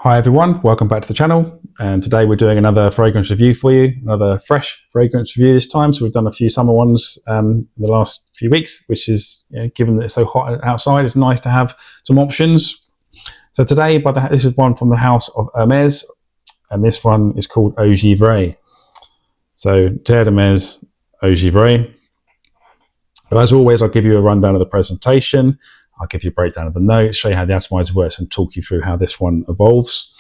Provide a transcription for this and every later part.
Hi everyone, welcome back to the channel, and today we're doing another fragrance review for you, another fresh fragrance review this time. So we've done a few summer ones in the last few weeks, which is, given that it's so hot outside, it's nice to have some options. So today, this is one from the house of Hermes, and this one is called Eau Givree. So Terre D'Hermes Eau Givree. As always, I'll give you a rundown of the presentation. I'll give you a breakdown of the notes, show you how the atomizer works, and talk you through how this one evolves.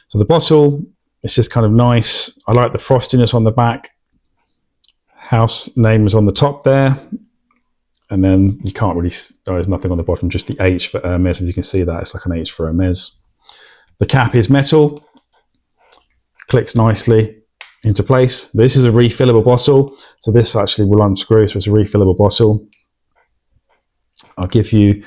So the bottle, it's just kind of nice. I like the frostiness on the back. House name is on the top there. And then you can't really, there's nothing on the bottom, just the H for Hermes. If you can see that, it's like an H for Hermes. The cap is metal. Clicks nicely into place. This is a refillable bottle. So this actually will unscrew, so it's a refillable bottle. I'll give you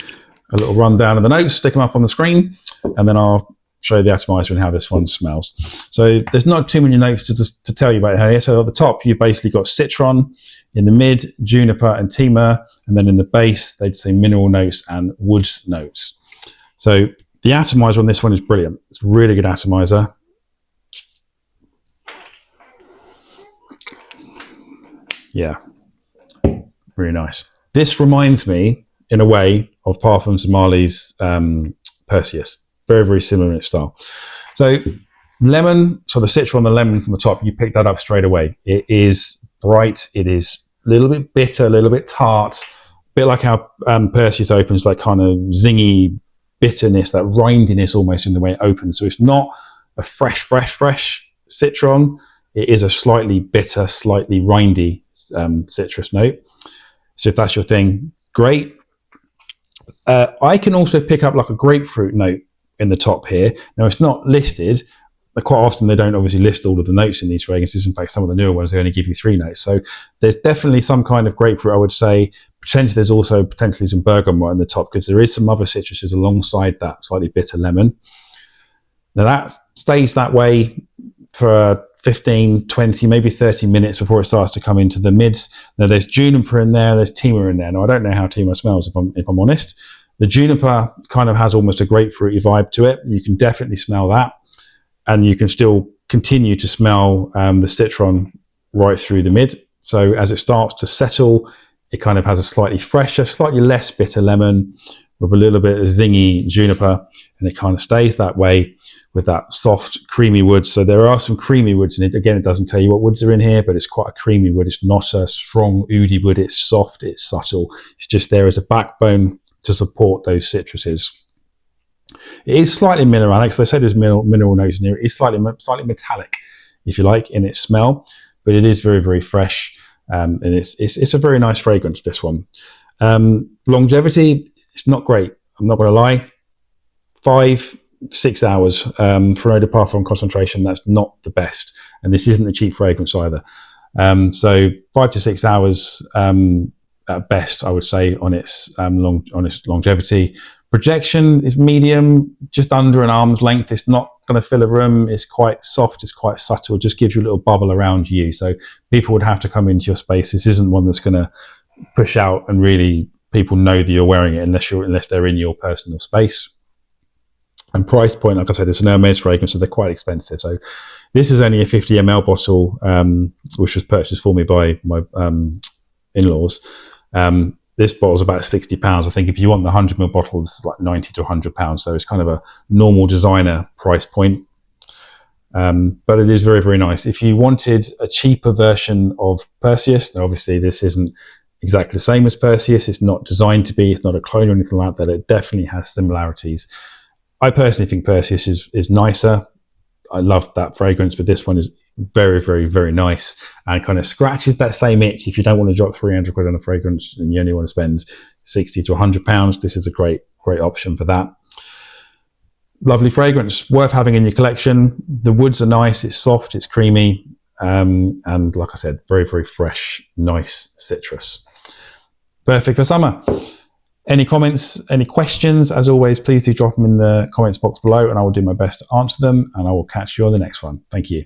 a little rundown of the notes, stick them up on the screen, and then I'll show you the atomizer and how this one smells. So there's not too many notes to tell you about here. So at the top, you've basically got citron, in the mid, juniper and timur, and then in the base, they'd say mineral notes and wood notes. So the atomizer on this one is brilliant. It's a really good atomizer. Yeah, really nice. This reminds me, in a way, of Parfums de Marly's Perseus. Very, very similar in its style. So lemon, so the citron, the lemon from the top, you pick that up straight away. It is bright, it is a little bit bitter, a little bit tart, a bit like how Perseus opens, like kind of zingy bitterness, that rindiness almost in the way it opens. So it's not a fresh citron. It is a slightly bitter, slightly rindy citrus note. So if that's your thing, great. I can also pick up like a grapefruit note in the top here. Now it's not listed. Quite often they don't obviously list all of the notes in these fragrances. In fact, some of the newer ones, they only give you 3 notes. So there's definitely some kind of grapefruit, I would say. Potentially there's also potentially some bergamot in the top, because there is some other citruses alongside that slightly bitter lemon. Now that stays that way for 15, 20, maybe 30 minutes before it starts to come into the mids. Now there's juniper in there, there's timur in there. Now I don't know how timur smells, if I'm honest. The juniper kind of has almost a grapefruity vibe to it. You can definitely smell that. And you can still continue to smell the citron right through the mid. So as it starts to settle, it kind of has a slightly fresher, slightly less bitter lemon with a little bit of zingy juniper, and it kind of stays that way with that soft, creamy wood. So there are some creamy woods in it. Again, it doesn't tell you what woods are in here, but it's quite a creamy wood. It's not a strong, oody wood. It's soft, it's subtle. It's just there as a backbone to support those citruses. It is slightly mineralic, so they say there's mineral notes in here. It is slightly metallic, if you like, in its smell, but it is very, very fresh, and it's a very nice fragrance, this one. Longevity, it's not great, I'm not going to lie. 5-6 hours for eau de parfum concentration, that's not the best, and this isn't a cheap fragrance either. So 5 to 6 hours at best, I would say, on its longevity. Projection is medium, just under an arm's length. It's not going to fill a room. It's quite soft, it's quite subtle. It just gives you a little bubble around you. So people would have to come into your space. This isn't one that's going to push out and really people know that you're wearing it unless they're in your personal space. And price point, like I said, it's an Hermes fragrance, so they're quite expensive. So this is only a 50 ml bottle, which was purchased for me by my in-laws. This bottle's about £60. I think if you want the 100 ml bottle, this is like £90 to £100. So it's kind of a normal designer price point. But it is very, very nice. If you wanted a cheaper version of Perseus, now obviously this isn't exactly the same as Perseus. It's not designed to be, it's not a clone or anything like that. It definitely has similarities. I personally think Perseus is nicer. I love that fragrance, but this one is very, very, very nice and kind of scratches that same itch. If you don't want to drop 300 quid on a fragrance and you only want to spend 60 to 100 pounds, this is a great option for that. Lovely fragrance, worth having in your collection. The woods are nice, it's soft, it's creamy, and like I said, very, very fresh, nice citrus. Perfect for summer. Any comments, any questions, as always, please do drop them in the comments box below and I will do my best to answer them, and I will catch you on the next one. Thank you.